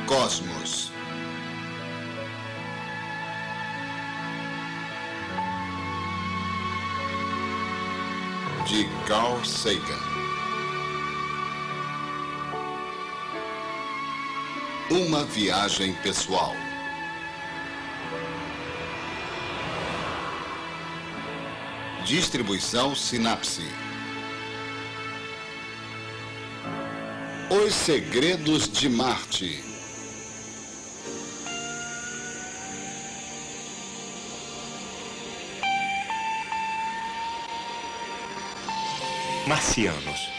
Cosmos. De Carl Sagan. Uma viagem pessoal. Distribuição Sinapse. Os Segredos de Marte. Marcianos.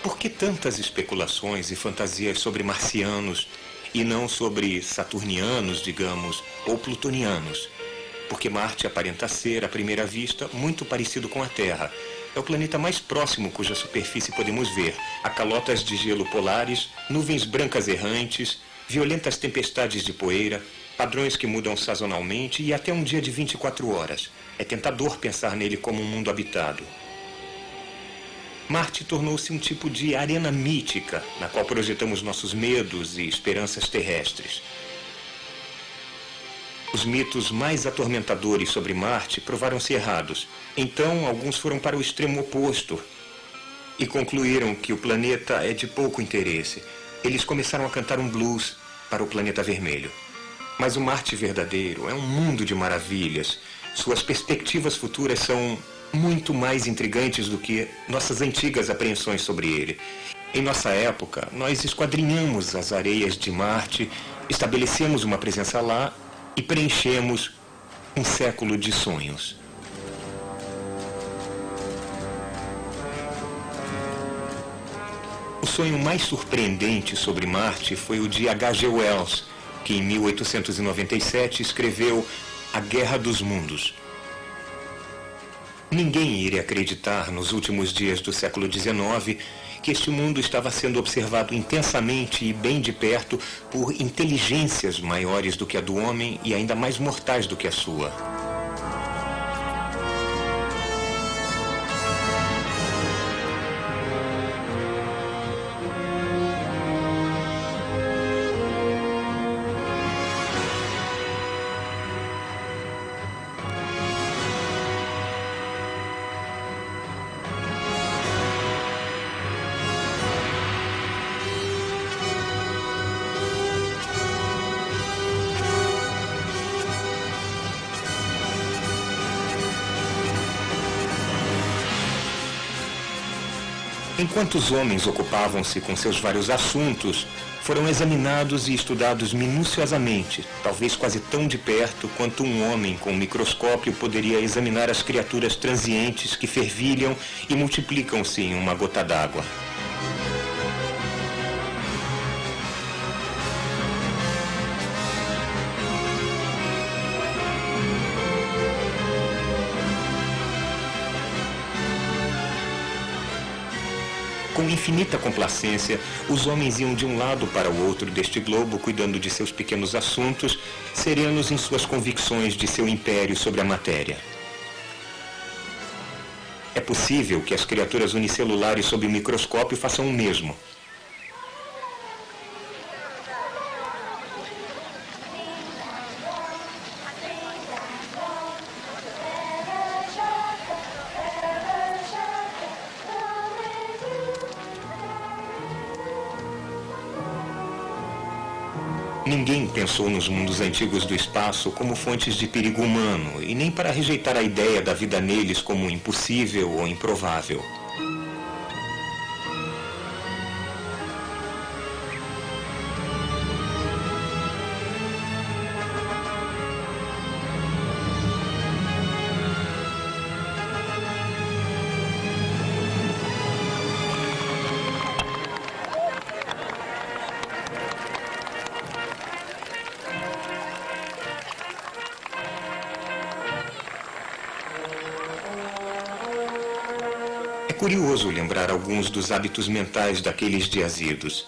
Por que tantas especulações e fantasias sobre marcianos e não sobre saturnianos, digamos, ou plutonianos? Porque Marte aparenta ser, à primeira vista, muito parecido com a Terra. É o planeta mais próximo cuja superfície podemos ver. Há calotas de gelo polares, nuvens brancas errantes, violentas tempestades de poeira, padrões que mudam sazonalmente e até um dia de 24 horas. É tentador pensar nele como um mundo habitado. Marte tornou-se um tipo de arena mítica, na qual projetamos nossos medos e esperanças terrestres. Os mitos mais atormentadores sobre Marte provaram-se errados. Então, alguns foram para o extremo oposto e concluíram que o planeta é de pouco interesse. Eles começaram a cantar um blues para o planeta vermelho. Mas o Marte verdadeiro é um mundo de maravilhas. Suas perspectivas futuras são muito mais intrigantes do que nossas antigas apreensões sobre ele. Em nossa época, nós esquadrinhamos as areias de Marte, estabelecemos uma presença lá e preenchemos um século de sonhos. O sonho mais surpreendente sobre Marte foi o de H.G. Wells, que em 1897 escreveu A Guerra dos Mundos. Ninguém iria acreditar, nos últimos dias do século XIX, que este mundo estava sendo observado intensamente e bem de perto por inteligências maiores do que a do homem e ainda mais mortais do que a sua. Enquanto os homens ocupavam-se com seus vários assuntos, foram examinados e estudados minuciosamente, talvez quase tão de perto quanto um homem com um microscópio poderia examinar as criaturas transientes que fervilham e multiplicam-se em uma gota d'água. Com infinita complacência, os homens iam de um lado para o outro deste globo, cuidando de seus pequenos assuntos, serenos em suas convicções de seu império sobre a matéria. É possível que as criaturas unicelulares sob o microscópio façam o mesmo. Ninguém pensou nos mundos antigos do espaço como fontes de perigo humano, e nem para rejeitar a ideia da vida neles como impossível ou improvável. É curioso lembrar alguns dos hábitos mentais daqueles dias idos.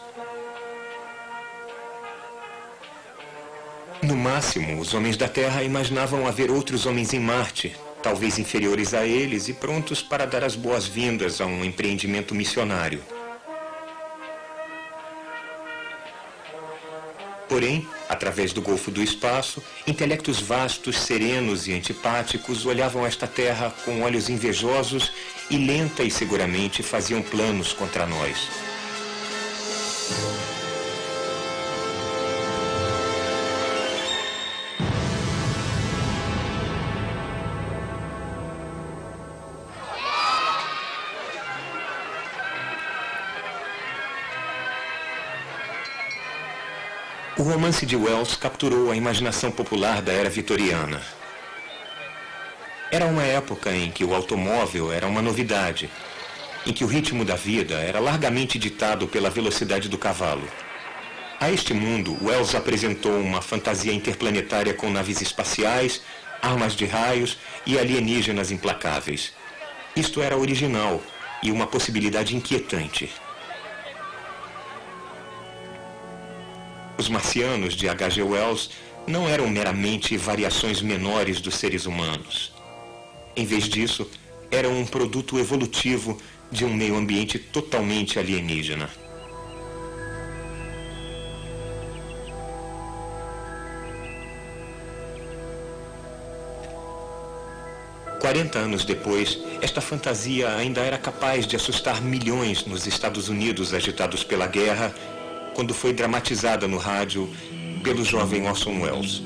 No máximo, os homens da Terra imaginavam haver outros homens em Marte, talvez inferiores a eles e prontos para dar as boas-vindas a um empreendimento missionário. Porém, através do Golfo do Espaço, intelectos vastos, serenos e antipáticos olhavam esta terra com olhos invejosos e lenta e seguramente faziam planos contra nós. O romance de Wells capturou a imaginação popular da era vitoriana. Era uma época em que o automóvel era uma novidade, em que o ritmo da vida era largamente ditado pela velocidade do cavalo. A este mundo, Wells apresentou uma fantasia interplanetária com naves espaciais, armas de raios e alienígenas implacáveis. Isto era original e uma possibilidade inquietante. Os marcianos de H.G. Wells não eram meramente variações menores dos seres humanos. Em vez disso, eram um produto evolutivo de um meio ambiente totalmente alienígena. Quarenta anos depois, esta fantasia ainda era capaz de assustar milhões nos Estados Unidos agitados pela guerra, quando foi dramatizada no rádio pelo jovem Orson Welles.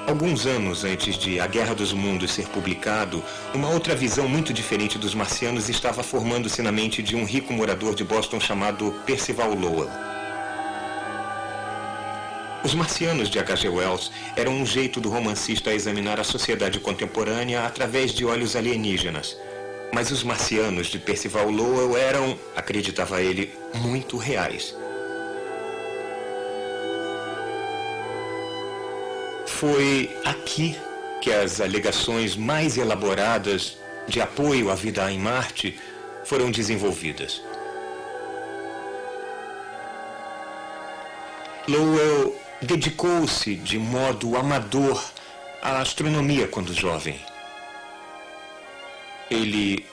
Alguns anos antes de A Guerra dos Mundos ser publicado, uma outra visão muito diferente dos marcianos estava formando-se na mente de um rico morador de Boston chamado Percival Lowell. Os marcianos de H.G. Wells eram um jeito do romancista a examinar a sociedade contemporânea através de olhos alienígenas. Mas os marcianos de Percival Lowell eram, acreditava ele, muito reais. Foi aqui que as alegações mais elaboradas de apoio à vida em Marte foram desenvolvidas. Lowell dedicou-se de modo amador à astronomia quando jovem. Ele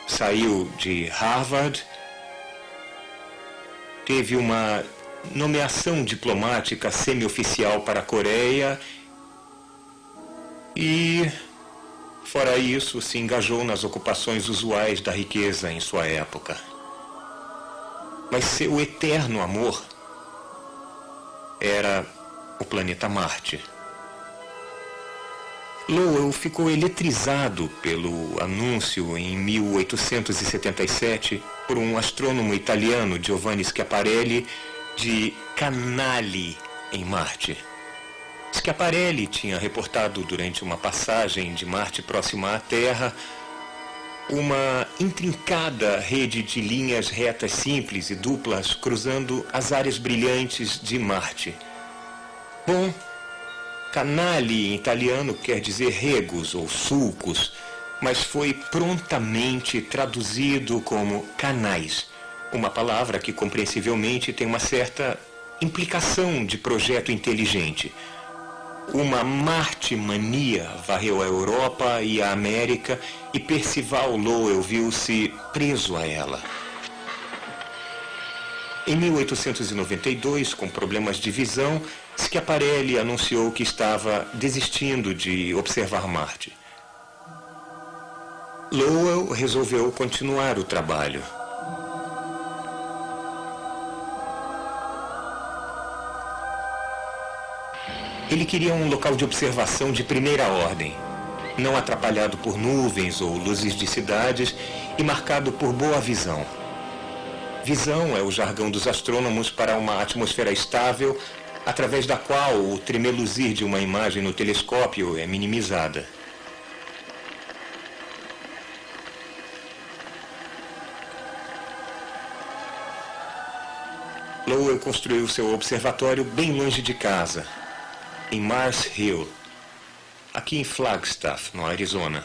saiu de Harvard, teve uma nomeação diplomática semi-oficial para a Coreia e, fora isso, se engajou nas ocupações usuais da riqueza em sua época. Mas seu eterno amor era o planeta Marte. Lowell ficou eletrizado pelo anúncio em 1877 por um astrônomo italiano, Giovanni Schiaparelli, de canali em Marte. Schiaparelli tinha reportado durante uma passagem de Marte próxima à Terra uma intrincada rede de linhas retas simples e duplas cruzando as áreas brilhantes de Marte. Bom, canali em italiano quer dizer regos ou sulcos, mas foi prontamente traduzido como canais, uma palavra que compreensivelmente tem uma certa implicação de projeto inteligente. Uma Marte-mania varreu a Europa e a América e Percival Lowell viu-se preso a ela. Em 1892, com problemas de visão, Schiaparelli anunciou que estava desistindo de observar Marte. Lowell resolveu continuar o trabalho. Ele queria um local de observação de primeira ordem, não atrapalhado por nuvens ou luzes de cidades e marcado por boa visão. Visão é o jargão dos astrônomos para uma atmosfera estável, através da qual o tremeluzir de uma imagem no telescópio é minimizada. Lowell construiu seu observatório bem longe de casa, em Mars Hill, aqui em Flagstaff, no Arizona.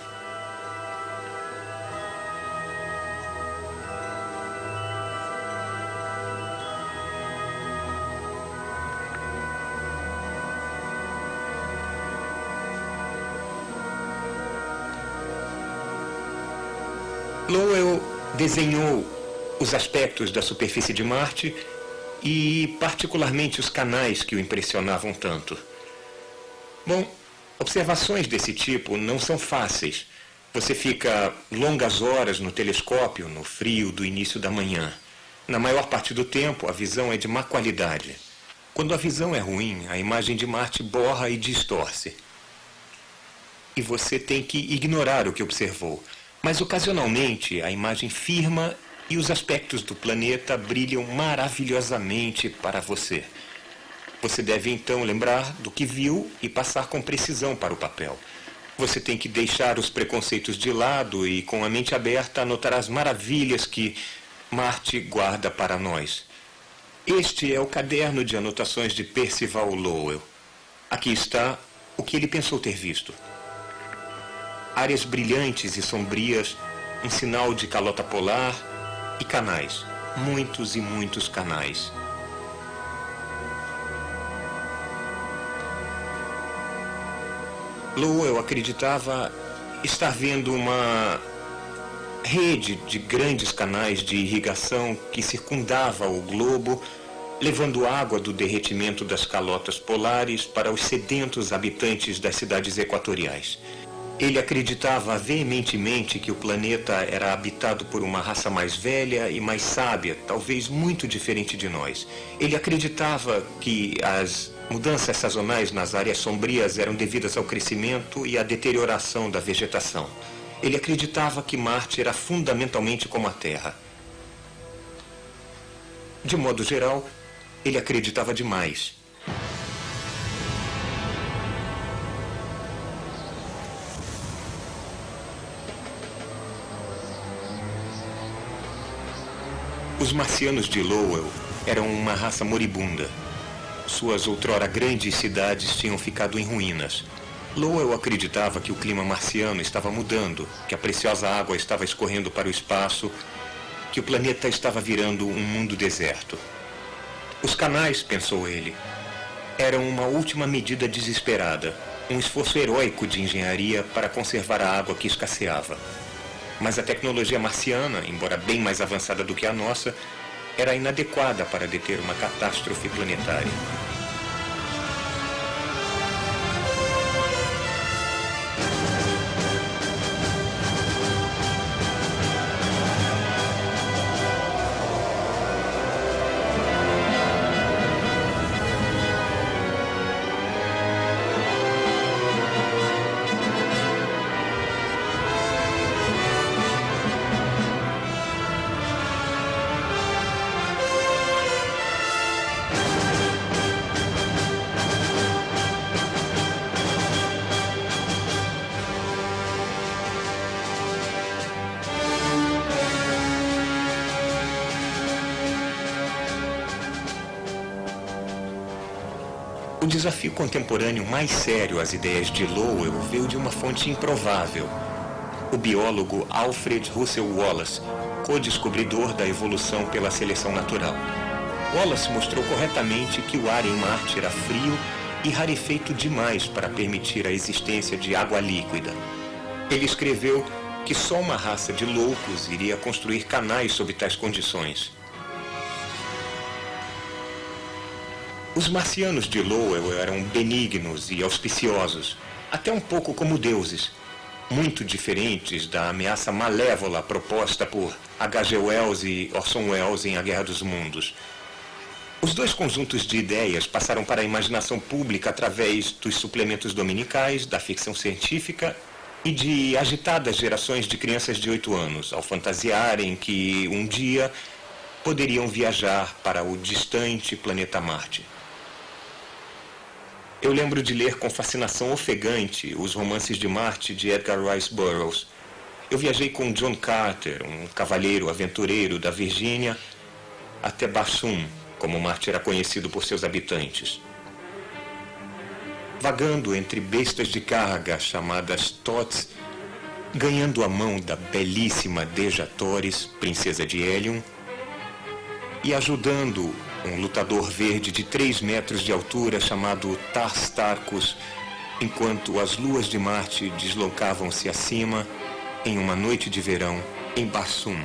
Lowell desenhou os aspectos da superfície de Marte e, particularmente, os canais que o impressionavam tanto. Bom, observações desse tipo não são fáceis. Você fica longas horas no telescópio, no frio do início da manhã. Na maior parte do tempo, a visão é de má qualidade. Quando a visão é ruim, a imagem de Marte borra e distorce. E você tem que ignorar o que observou. Mas, ocasionalmente, a imagem firma e os aspectos do planeta brilham maravilhosamente para você. Você deve, então, lembrar do que viu e passar com precisão para o papel. Você tem que deixar os preconceitos de lado e, com a mente aberta, anotar as maravilhas que Marte guarda para nós. Este é o caderno de anotações de Percival Lowell. Aqui está o que ele pensou ter visto. Áreas brilhantes e sombrias, um sinal de calota polar e canais. Muitos e muitos canais. Lowell acreditava estar vendo uma rede de grandes canais de irrigação que circundava o globo, levando água do derretimento das calotas polares para os sedentos habitantes das cidades equatoriais. Ele acreditava veementemente que o planeta era habitado por uma raça mais velha e mais sábia, talvez muito diferente de nós. Ele acreditava que as mudanças sazonais nas áreas sombrias eram devidas ao crescimento e à deterioração da vegetação. Ele acreditava que Marte era fundamentalmente como a Terra. De modo geral, ele acreditava demais. Os marcianos de Lowell eram uma raça moribunda. Suas outrora grandes cidades tinham ficado em ruínas. Lowell acreditava que o clima marciano estava mudando, que a preciosa água estava escorrendo para o espaço, que o planeta estava virando um mundo deserto. Os canais, pensou ele, eram uma última medida desesperada, um esforço heróico de engenharia para conservar a água que escasseava. Mas a tecnologia marciana, embora bem mais avançada do que a nossa, era inadequada para deter uma catástrofe planetária. O desafio contemporâneo mais sério às ideias de Lowell veio de uma fonte improvável. O biólogo Alfred Russel Wallace, co-descobridor da evolução pela seleção natural. Wallace mostrou corretamente que o ar em Marte era frio e rarefeito demais para permitir a existência de água líquida. Ele escreveu que só uma raça de loucos iria construir canais sob tais condições. Os marcianos de Lowell eram benignos e auspiciosos, até um pouco como deuses, muito diferentes da ameaça malévola proposta por H.G. Wells e Orson Welles em A Guerra dos Mundos. Os dois conjuntos de ideias passaram para a imaginação pública através dos suplementos dominicais, da ficção científica e de agitadas gerações de crianças de 8 anos, ao fantasiarem que um dia poderiam viajar para o distante planeta Marte. Eu lembro de ler com fascinação ofegante os romances de Marte de Edgar Rice Burroughs. Eu viajei com John Carter, um cavalheiro aventureiro da Virgínia, até Barsoom, como Marte era conhecido por seus habitantes. Vagando entre bestas de carga chamadas Tots, ganhando a mão da belíssima Deja Torres, princesa de Helium, e ajudando um lutador verde de 3 metros de altura chamado Tars Tarkus, enquanto as luas de Marte deslocavam-se acima em uma noite de verão em Barsoom.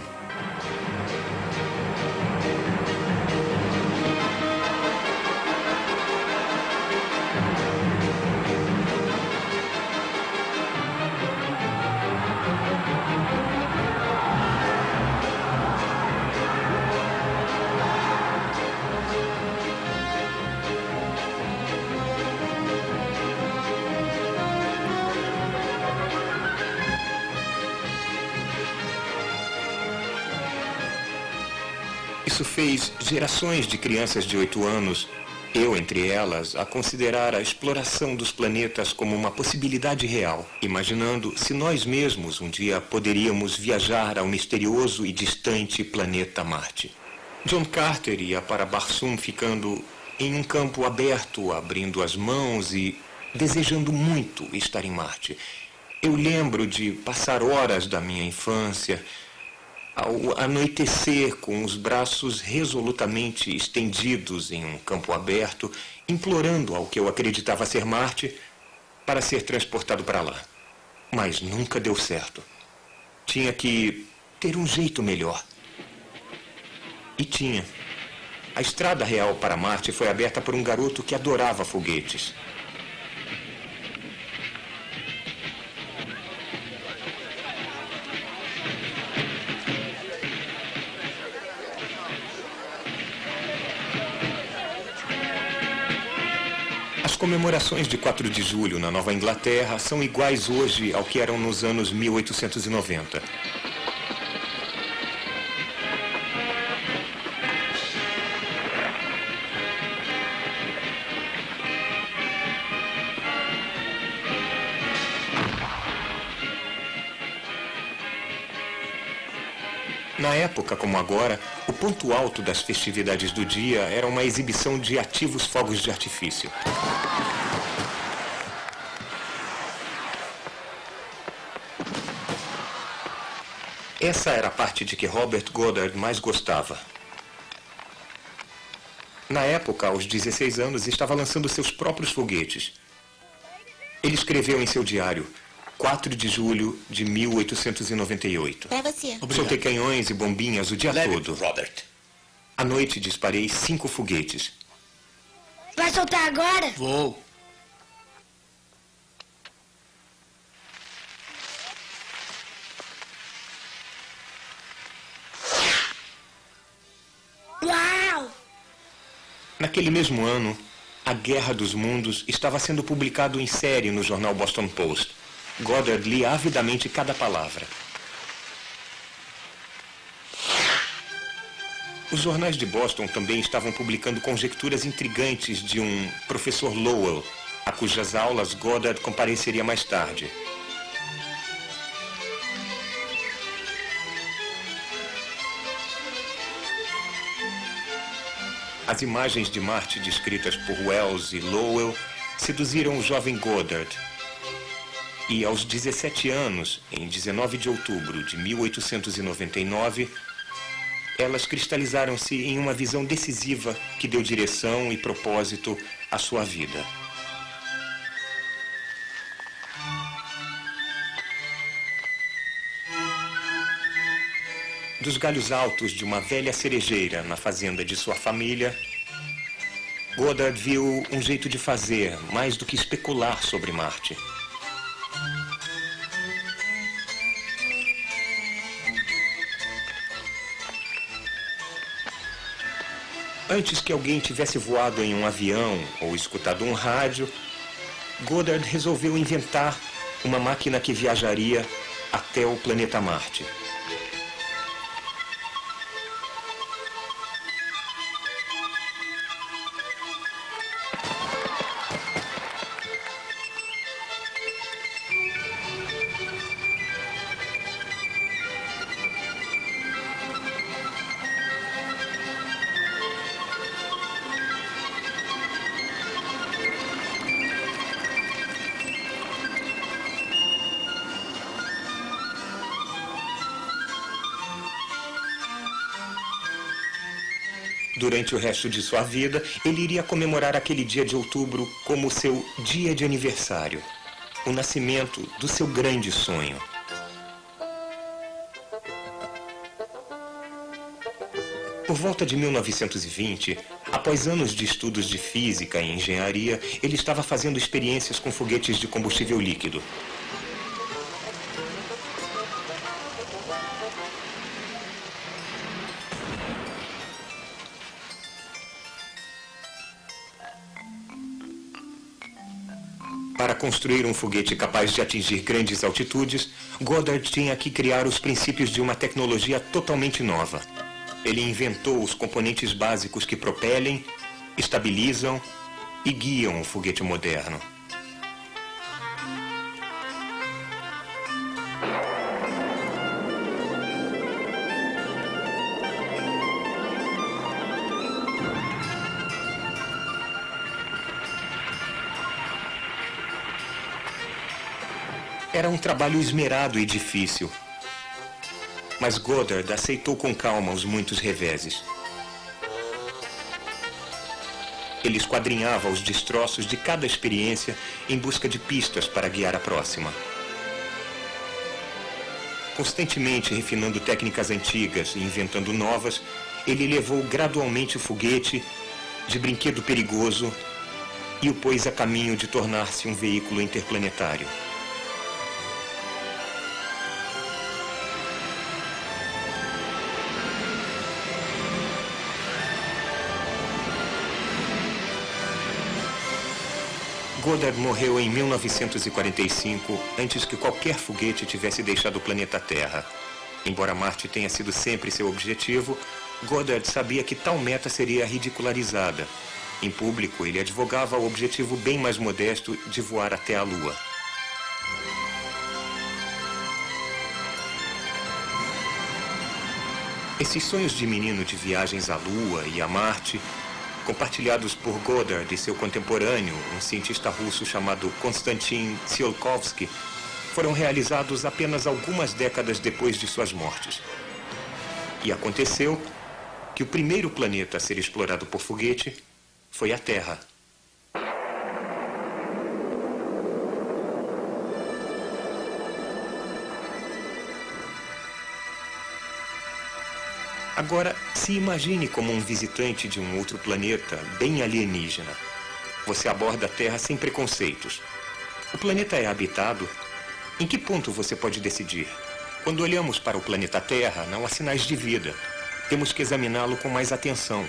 Isso fez gerações de crianças de 8 anos, eu entre elas, a considerar a exploração dos planetas como uma possibilidade real, imaginando se nós mesmos um dia poderíamos viajar ao misterioso e distante planeta Marte. John Carter ia para Barsoom ficando em um campo aberto, abrindo as mãos e desejando muito estar em Marte. Eu lembro de passar horas da minha infância ao anoitecer com os braços resolutamente estendidos em um campo aberto, implorando ao que eu acreditava ser Marte para ser transportado para lá. Mas nunca deu certo. Tinha que ter um jeito melhor. E tinha. A estrada real para Marte foi aberta por um garoto que adorava foguetes. As comemorações de 4 de julho na Nova Inglaterra são iguais hoje ao que eram nos anos 1890. Na época, como agora, o ponto alto das festividades do dia era uma exibição de ativos fogos de artifício. Essa era a parte de que Robert Goddard mais gostava. Na época, aos 16 anos, estava lançando seus próprios foguetes. Ele escreveu em seu diário: 4 de julho de 1898. Pra você. Obrigado. Soltei canhões e bombinhas o dia todo. Robert. À noite disparei 5 foguetes. Vai soltar agora? Vou. Uau! Naquele mesmo ano, A Guerra dos Mundos estava sendo publicado em série no jornal Boston Post. Goddard lia avidamente cada palavra. Os jornais de Boston também estavam publicando conjecturas intrigantes de um professor Lowell, a cujas aulas Goddard compareceria mais tarde. As imagens de Marte descritas por Wells e Lowell seduziram o jovem Goddard. E aos 17 anos, em 19 de outubro de 1899, elas cristalizaram-se em uma visão decisiva que deu direção e propósito à sua vida. Dos galhos altos de uma velha cerejeira na fazenda de sua família, Goddard viu um jeito de fazer mais do que especular sobre Marte. Antes que alguém tivesse voado em um avião ou escutado um rádio, Goddard resolveu inventar uma máquina que viajaria até o planeta Marte. Durante o resto de sua vida, ele iria comemorar aquele dia de outubro como seu dia de aniversário, o nascimento do seu grande sonho. Por volta de 1920, após anos de estudos de física e engenharia, ele estava fazendo experiências com foguetes de combustível líquido. Para construir um foguete capaz de atingir grandes altitudes, Goddard tinha que criar os princípios de uma tecnologia totalmente nova. Ele inventou os componentes básicos que propelem, estabilizam e guiam o foguete moderno. Era um trabalho esmerado e difícil, mas Goddard aceitou com calma os muitos reveses. Ele esquadrinhava os destroços de cada experiência em busca de pistas para guiar a próxima. Constantemente refinando técnicas antigas e inventando novas, ele levou gradualmente o foguete de brinquedo perigoso e o pôs a caminho de tornar-se um veículo interplanetário. Goddard morreu em 1945, antes que qualquer foguete tivesse deixado o planeta Terra. Embora Marte tenha sido sempre seu objetivo, Goddard sabia que tal meta seria ridicularizada. Em público, ele advogava o objetivo bem mais modesto de voar até a Lua. Esses sonhos de menino de viagens à Lua e a Marte, compartilhados por Goddard e seu contemporâneo, um cientista russo chamado Konstantin Tsiolkovsky, foram realizados apenas algumas décadas depois de suas mortes. E aconteceu que o primeiro planeta a ser explorado por foguete foi a Terra. Agora, se imagine como um visitante de um outro planeta bem alienígena. Você aborda a Terra sem preconceitos. O planeta é habitado? Em que ponto você pode decidir? Quando olhamos para o planeta Terra, não há sinais de vida. Temos que examiná-lo com mais atenção.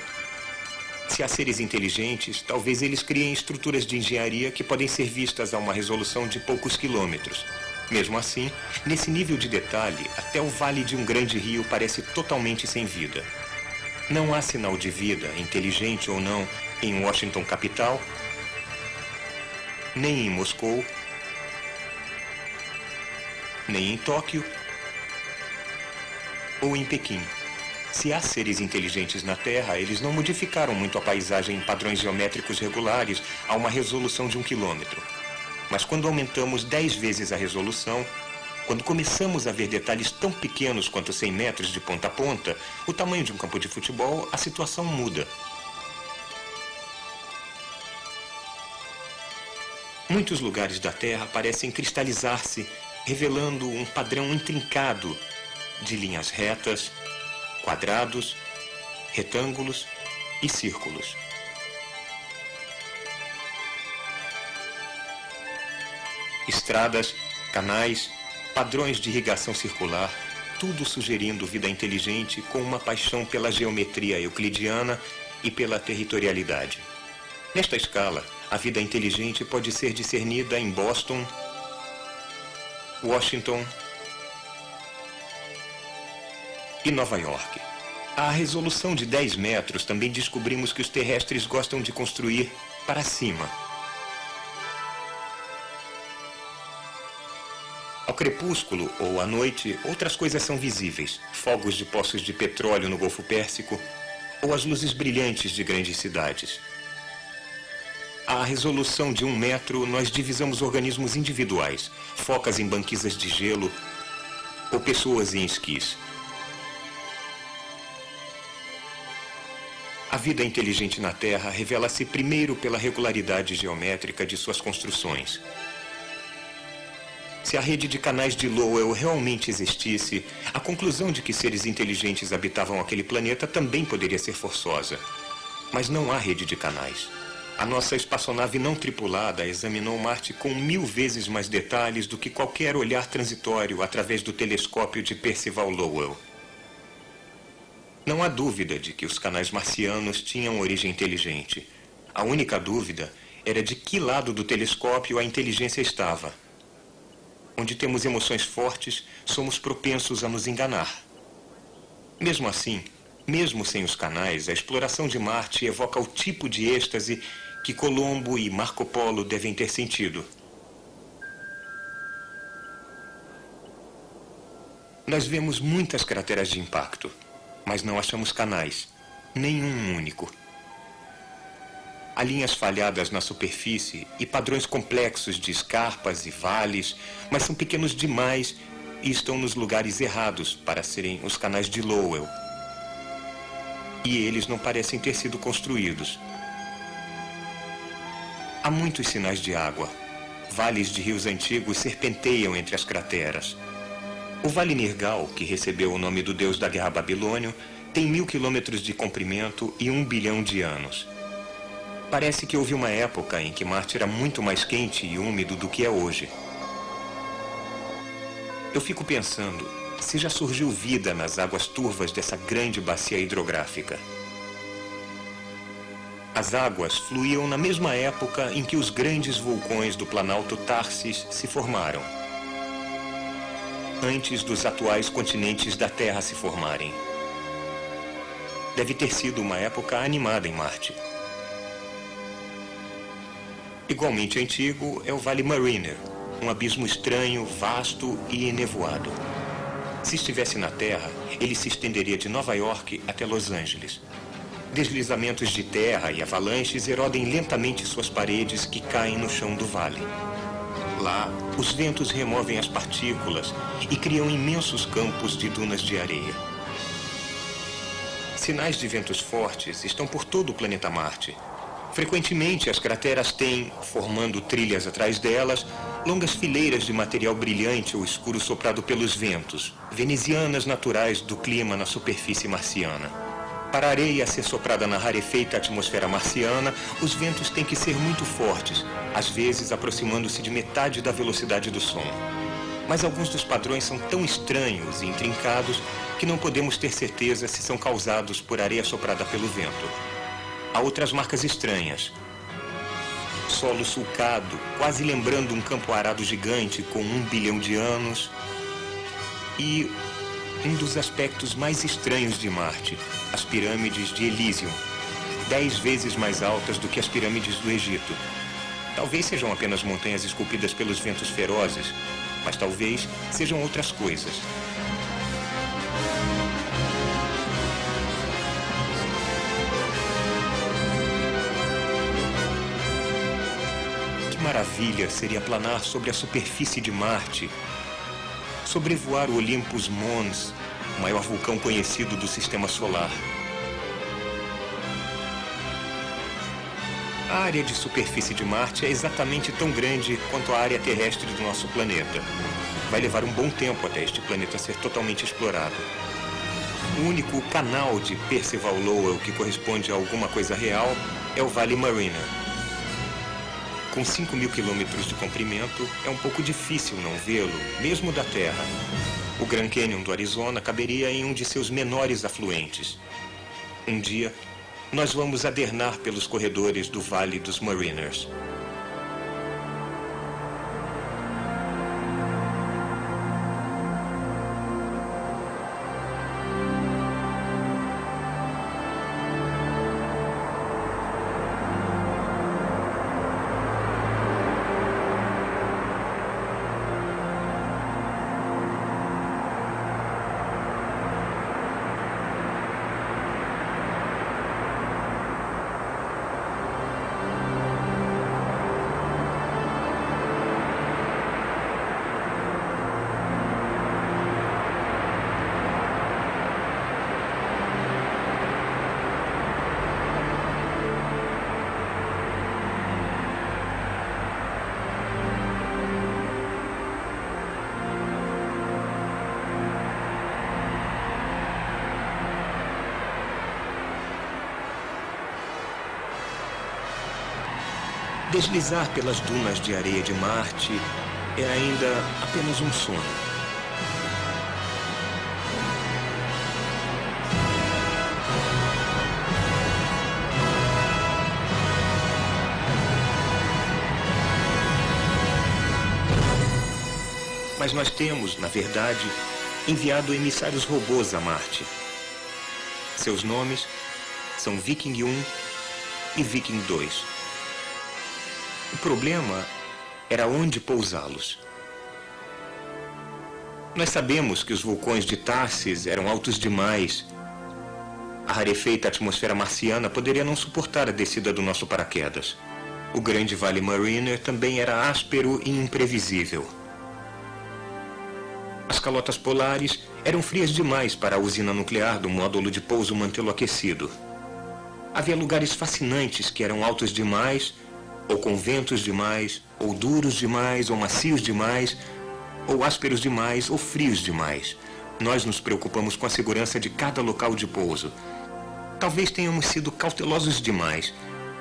Se há seres inteligentes, talvez eles criem estruturas de engenharia que podem ser vistas a uma resolução de poucos quilômetros. Mesmo assim, nesse nível de detalhe, até o vale de um grande rio parece totalmente sem vida. Não há sinal de vida, inteligente ou não, em Washington, capital, nem em Moscou, nem em Tóquio ou em Pequim. Se há seres inteligentes na Terra, eles não modificaram muito a paisagem em padrões geométricos regulares a uma resolução de 1 quilômetro. Mas quando aumentamos 10 vezes a resolução, quando começamos a ver detalhes tão pequenos quanto 100 metros de ponta a ponta, o tamanho de um campo de futebol, a situação muda. Muitos lugares da Terra parecem cristalizar-se, revelando um padrão intrincado de linhas retas, quadrados, retângulos e círculos. Estradas, canais, padrões de irrigação circular, tudo sugerindo vida inteligente com uma paixão pela geometria euclidiana e pela territorialidade. Nesta escala, a vida inteligente pode ser discernida em Boston, Washington e Nova York. À resolução de 10 metros, também descobrimos que os terrestres gostam de construir para cima. Ao crepúsculo ou à noite, outras coisas são visíveis. Fogos de poços de petróleo no Golfo Pérsico ou as luzes brilhantes de grandes cidades. À resolução de 1 metro, nós divisamos organismos individuais, focas em banquisas de gelo ou pessoas em esquis. A vida inteligente na Terra revela-se primeiro pela regularidade geométrica de suas construções. Se a rede de canais de Lowell realmente existisse, a conclusão de que seres inteligentes habitavam aquele planeta também poderia ser forçosa. Mas não há rede de canais. A nossa espaçonave não tripulada examinou Marte com 1000 vezes mais detalhes do que qualquer olhar transitório através do telescópio de Percival Lowell. Não há dúvida de que os canais marcianos tinham origem inteligente. A única dúvida era de que lado do telescópio a inteligência estava. Onde temos emoções fortes, somos propensos a nos enganar. Mesmo assim, mesmo sem os canais, a exploração de Marte evoca o tipo de êxtase que Colombo e Marco Polo devem ter sentido. Nós vemos muitas crateras de impacto, mas não achamos canais, nenhum único. Há linhas falhadas na superfície e padrões complexos de escarpas e vales, mas são pequenos demais e estão nos lugares errados para serem os canais de Lowell. E eles não parecem ter sido construídos. Há muitos sinais de água. Vales de rios antigos serpenteiam entre as crateras. O Vale Nergal, que recebeu o nome do deus da guerra babilônio, tem 1000 quilômetros de comprimento e 1 bilhão de anos. Parece que houve uma época em que Marte era muito mais quente e úmido do que é hoje. Eu fico pensando se já surgiu vida nas águas turvas dessa grande bacia hidrográfica. As águas fluíam na mesma época em que os grandes vulcões do Planalto Tarsis se formaram, antes dos atuais continentes da Terra se formarem. Deve ter sido uma época animada em Marte. Igualmente antigo é o Vale Mariner, um abismo estranho, vasto e enevoado. Se estivesse na Terra, ele se estenderia de Nova York até Los Angeles. Deslizamentos de terra e avalanches erodem lentamente suas paredes que caem no chão do vale. Lá, os ventos removem as partículas e criam imensos campos de dunas de areia. Sinais de ventos fortes estão por todo o planeta Marte. Frequentemente, as crateras têm, formando trilhas atrás delas, longas fileiras de material brilhante ou escuro soprado pelos ventos, venezianas naturais do clima na superfície marciana. Para a areia ser soprada na rarefeita atmosfera marciana, os ventos têm que ser muito fortes, às vezes aproximando-se de metade da velocidade do som. Mas alguns dos padrões são tão estranhos e intrincados que não podemos ter certeza se são causados por areia soprada pelo vento. Há outras marcas estranhas. Solo sulcado, quase lembrando um campo arado gigante com 1 bilhão de anos. E um dos aspectos mais estranhos de Marte, as pirâmides de Elysium, 10 vezes mais altas do que as pirâmides do Egito. Talvez sejam apenas montanhas esculpidas pelos ventos ferozes, mas talvez sejam outras coisas. Que maravilha seria planar sobre a superfície de Marte, sobrevoar o Olympus Mons, o maior vulcão conhecido do Sistema Solar. A área de superfície de Marte é exatamente tão grande quanto a área terrestre do nosso planeta. Vai levar um bom tempo até este planeta ser totalmente explorado. O único canal de Percival Lowell que corresponde a alguma coisa real é o Vale Mariner. Com 5.000 quilômetros de comprimento, é um pouco difícil não vê-lo, mesmo da Terra. O Grand Canyon do Arizona caberia em um de seus menores afluentes. Um dia, nós vamos adernar pelos corredores do Vale dos Mariners. Deslizar pelas dunas de areia de Marte é ainda apenas um sonho. Mas nós temos, na verdade, enviado emissários robôs a Marte. Seus nomes são Viking 1 e Viking 2. O problema era onde pousá-los. Nós sabemos que os vulcões de Tharsis eram altos demais. A rarefeita atmosfera marciana poderia não suportar a descida do nosso paraquedas. O grande Vale Mariner também era áspero e imprevisível. As calotas polares eram frias demais para a usina nuclear do módulo de pouso mantê-lo aquecido. Havia lugares fascinantes que eram altos demais, ou com ventos demais, ou duros demais, ou macios demais, ou ásperos demais, ou frios demais. Nós nos preocupamos com a segurança de cada local de pouso. Talvez tenhamos sido cautelosos demais.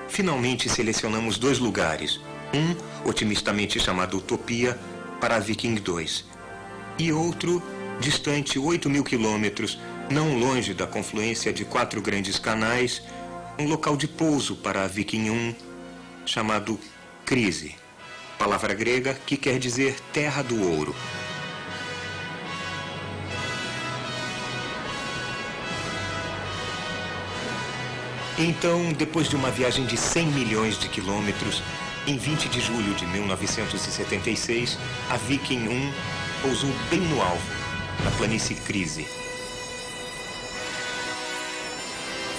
Finalmente selecionamos 2 lugares. Um, otimistamente chamado Utopia, para a Viking 2. E outro, distante 8.000 quilômetros, não longe da confluência de 4 grandes canais, um local de pouso para a Viking 1, chamado Crise, palavra grega que quer dizer terra do ouro. Então, depois de uma viagem de 100 milhões de quilômetros, em 20 de julho de 1976, a Viking 1 pousou bem no alvo, na planície Crise.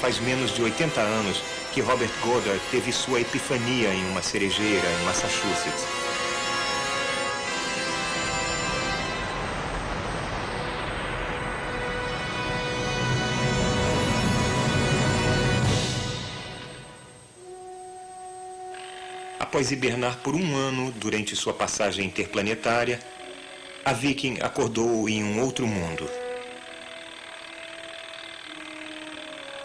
Faz menos de 80 anos que Robert Goddard teve sua epifania em uma cerejeira em Massachusetts. Após hibernar por um ano durante sua passagem interplanetária, a Viking acordou em um outro mundo.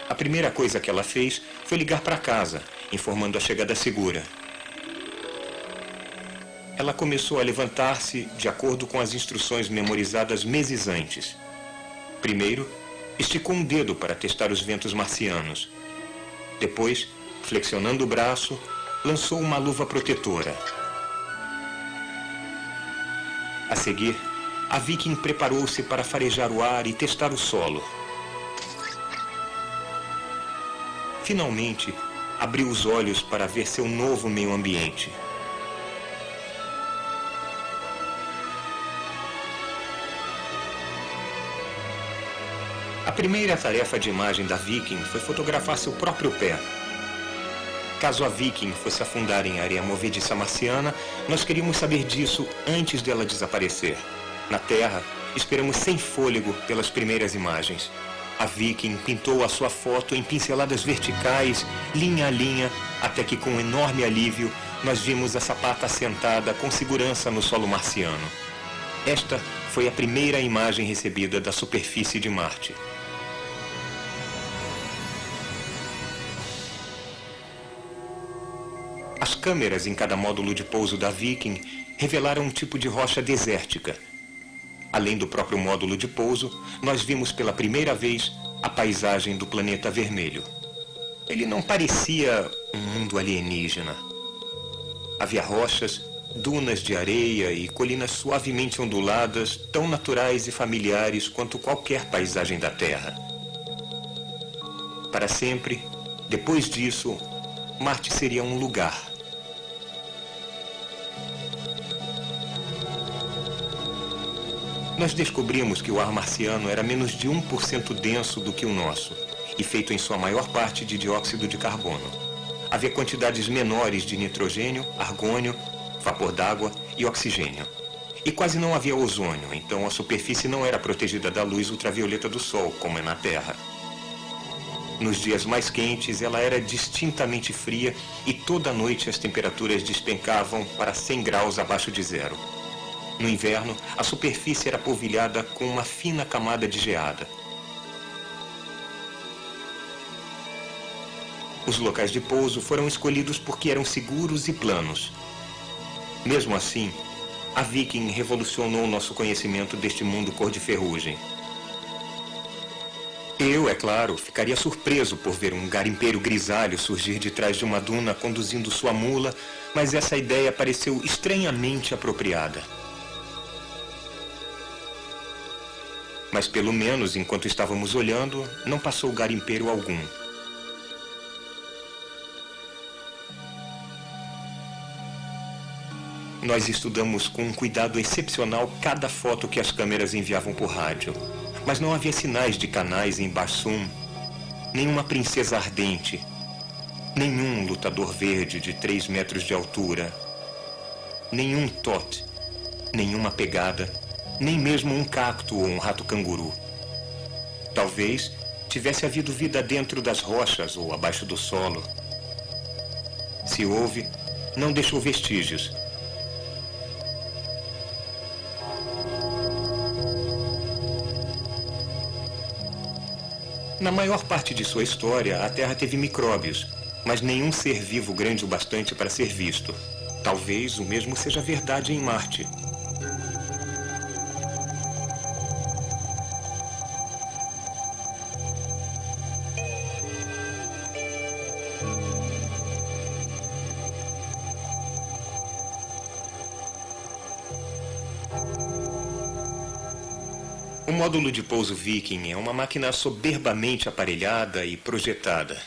A primeira coisa que ela fez foi ligar para casa, informando a chegada segura. Ela começou a levantar-se de acordo com as instruções memorizadas meses antes. Primeiro, esticou um dedo para testar os ventos marcianos. Depois, flexionando o braço, lançou uma luva protetora. A seguir, a Viking preparou-se para farejar o ar e testar o solo. Finalmente, abriu os olhos para ver seu novo meio ambiente. A primeira tarefa de imagem da Viking foi fotografar seu próprio pé. Caso a Viking fosse afundar em areia movediça marciana, nós queríamos saber disso antes dela desaparecer. Na Terra, esperamos sem fôlego pelas primeiras imagens. A Viking pintou a sua foto em pinceladas verticais, linha a linha, até que com enorme alívio, nós vimos a sapata assentada com segurança no solo marciano. Esta foi a primeira imagem recebida da superfície de Marte. As câmeras em cada módulo de pouso da Viking revelaram um tipo de rocha desértica. Além do próprio módulo de pouso, nós vimos pela primeira vez a paisagem do planeta vermelho. Ele não parecia um mundo alienígena. Havia rochas, dunas de areia e colinas suavemente onduladas, tão naturais e familiares quanto qualquer paisagem da Terra. Para sempre, depois disso, Marte seria um lugar. Nós descobrimos que o ar marciano era menos de 1% denso do que o nosso, e feito em sua maior parte de dióxido de carbono. Havia quantidades menores de nitrogênio, argônio, vapor d'água e oxigênio. E quase não havia ozônio, então a superfície não era protegida da luz ultravioleta do Sol, como é na Terra. Nos dias mais quentes, ela era distintamente fria e toda noite as temperaturas despencavam para 100 graus abaixo de zero. No inverno, a superfície era polvilhada com uma fina camada de geada. Os locais de pouso foram escolhidos porque eram seguros e planos. Mesmo assim, a Viking revolucionou nosso conhecimento deste mundo cor de ferrugem. Eu, é claro, ficaria surpreso por ver um garimpeiro grisalho surgir de trás de uma duna conduzindo sua mula, mas essa ideia pareceu estranhamente apropriada. Mas pelo menos, enquanto estávamos olhando, não passou garimpeiro algum. Nós estudamos com um cuidado excepcional cada foto que as câmeras enviavam por rádio. Mas não havia sinais de canais em Barsoom, nenhuma princesa ardente, nenhum lutador verde de 3 metros de altura, nenhum tot, nenhuma pegada, nem mesmo um cacto ou um rato-canguru. Talvez tivesse havido vida dentro das rochas ou abaixo do solo. Se houve, não deixou vestígios. Na maior parte de sua história, a Terra teve micróbios, mas nenhum ser vivo grande o bastante para ser visto. Talvez o mesmo seja verdade em Marte. O módulo de pouso Viking é uma máquina soberbamente aparelhada e projetada.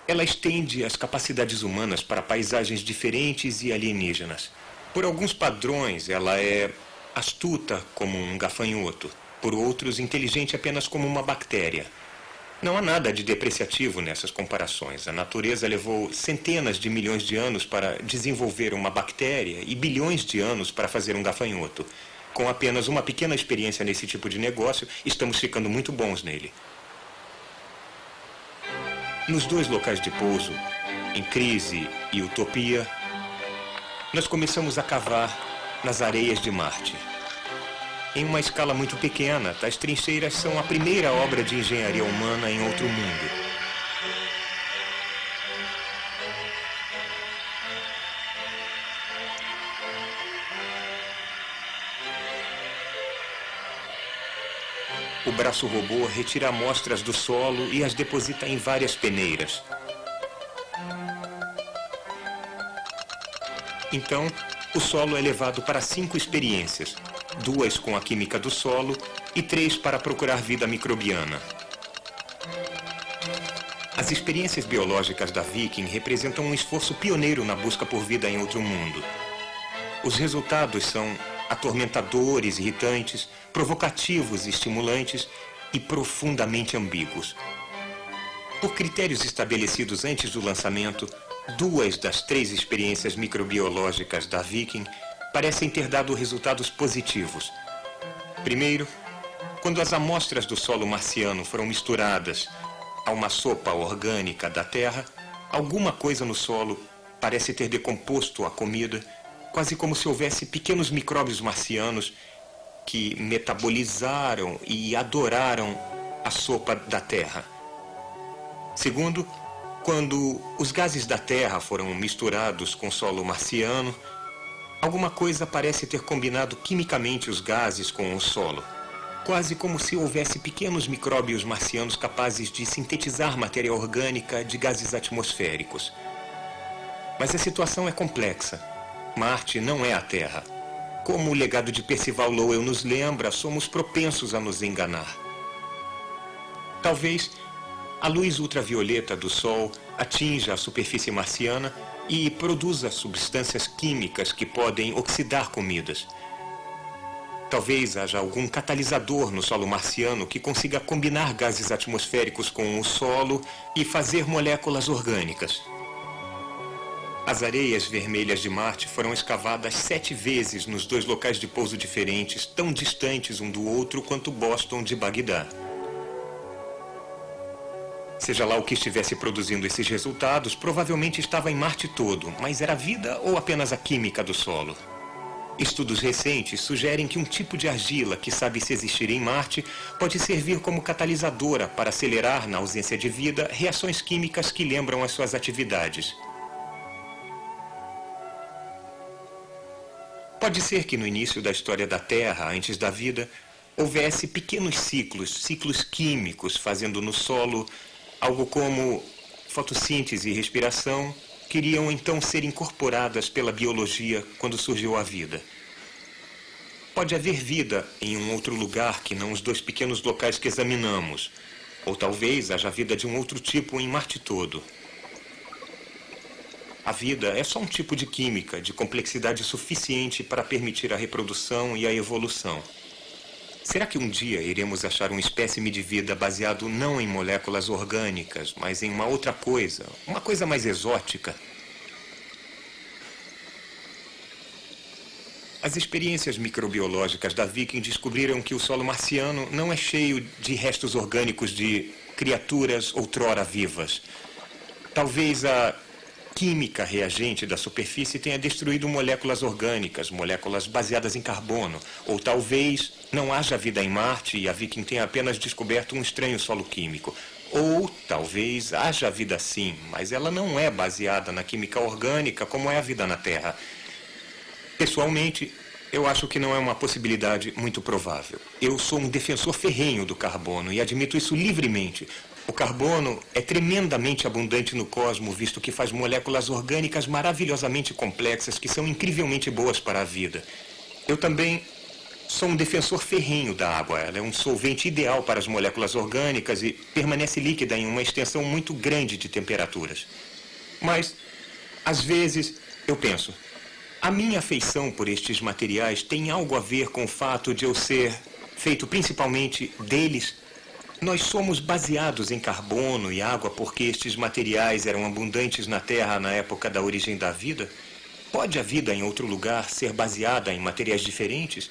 Ela estende as capacidades humanas para paisagens diferentes e alienígenas. Por alguns padrões, ela é astuta como um gafanhoto. Por outros, inteligente apenas como uma bactéria. Não há nada de depreciativo nessas comparações. A natureza levou centenas de milhões de anos para desenvolver uma bactéria e bilhões de anos para fazer um gafanhoto. Com apenas uma pequena experiência nesse tipo de negócio, estamos ficando muito bons nele. Nos 2 locais de pouso, em Crise e Utopia, nós começamos a cavar nas areias de Marte. Em uma escala muito pequena, tais trincheiras são a primeira obra de engenharia humana em outro mundo. O braço robô retira amostras do solo e as deposita em várias peneiras. Então, o solo é levado para 5 experiências, 2 com a química do solo e 3 para procurar vida microbiana. As experiências biológicas da Viking representam um esforço pioneiro na busca por vida em outro mundo. Os resultados são atormentadores, irritantes, provocativos e estimulantes e profundamente ambíguos. Por critérios estabelecidos antes do lançamento, 2 das 3 experiências microbiológicas da Viking parecem ter dado resultados positivos. Primeiro, quando as amostras do solo marciano foram misturadas a uma sopa orgânica da Terra, alguma coisa no solo parece ter decomposto a comida, quase como se houvesse pequenos micróbios marcianos que metabolizaram e adoraram a sopa da Terra. Segundo, quando os gases da Terra foram misturados com solo marciano, alguma coisa parece ter combinado quimicamente os gases com o solo, quase como se houvesse pequenos micróbios marcianos capazes de sintetizar matéria orgânica de gases atmosféricos. Mas a situação é complexa. Marte não é a Terra. Como o legado de Percival Lowell nos lembra, somos propensos a nos enganar. Talvez a luz ultravioleta do Sol atinja a superfície marciana e produza substâncias químicas que podem oxidar comidas. Talvez haja algum catalisador no solo marciano que consiga combinar gases atmosféricos com o solo e fazer moléculas orgânicas. As areias vermelhas de Marte foram escavadas 7 vezes nos 2 locais de pouso diferentes, tão distantes um do outro quanto Boston de Bagdá. Seja lá o que estivesse produzindo esses resultados, provavelmente estava em Marte todo, mas era vida ou apenas a química do solo? Estudos recentes sugerem que um tipo de argila que sabe se existir em Marte pode servir como catalisadora para acelerar, na ausência de vida, reações químicas que lembram as suas atividades. Pode ser que no início da história da Terra, antes da vida, houvesse pequenos ciclos químicos, fazendo no solo algo como fotossíntese e respiração, que iriam então ser incorporadas pela biologia quando surgiu a vida. Pode haver vida em um outro lugar que não os 2 pequenos locais que examinamos, ou talvez haja vida de um outro tipo em Marte todo. A vida é só um tipo de química de complexidade suficiente para permitir a reprodução e a evolução. Será que um dia iremos achar um espécime de vida baseado não em moléculas orgânicas, mas em uma outra coisa, uma coisa mais exótica? As experiências microbiológicas da Viking descobriram que o solo marciano não é cheio de restos orgânicos de criaturas outrora vivas. Talvez a química reagente da superfície tenha destruído moléculas orgânicas, moléculas baseadas em carbono. Ou talvez não haja vida em Marte e a Viking tenha apenas descoberto um estranho solo químico. Ou talvez haja vida sim, mas ela não é baseada na química orgânica como é a vida na Terra. Pessoalmente, eu acho que não é uma possibilidade muito provável. Eu sou um defensor ferrenho do carbono e admito isso livremente. O carbono é tremendamente abundante no cosmos, visto que faz moléculas orgânicas maravilhosamente complexas que são incrivelmente boas para a vida. Eu também sou um defensor ferrenho da água. Ela é um solvente ideal para as moléculas orgânicas e permanece líquida em uma extensão muito grande de temperaturas. Mas, às vezes, eu penso, a minha afeição por estes materiais tem algo a ver com o fato de eu ser feito principalmente deles. Nós somos baseados em carbono e água porque estes materiais eram abundantes na Terra na época da origem da vida? Pode a vida em outro lugar ser baseada em materiais diferentes?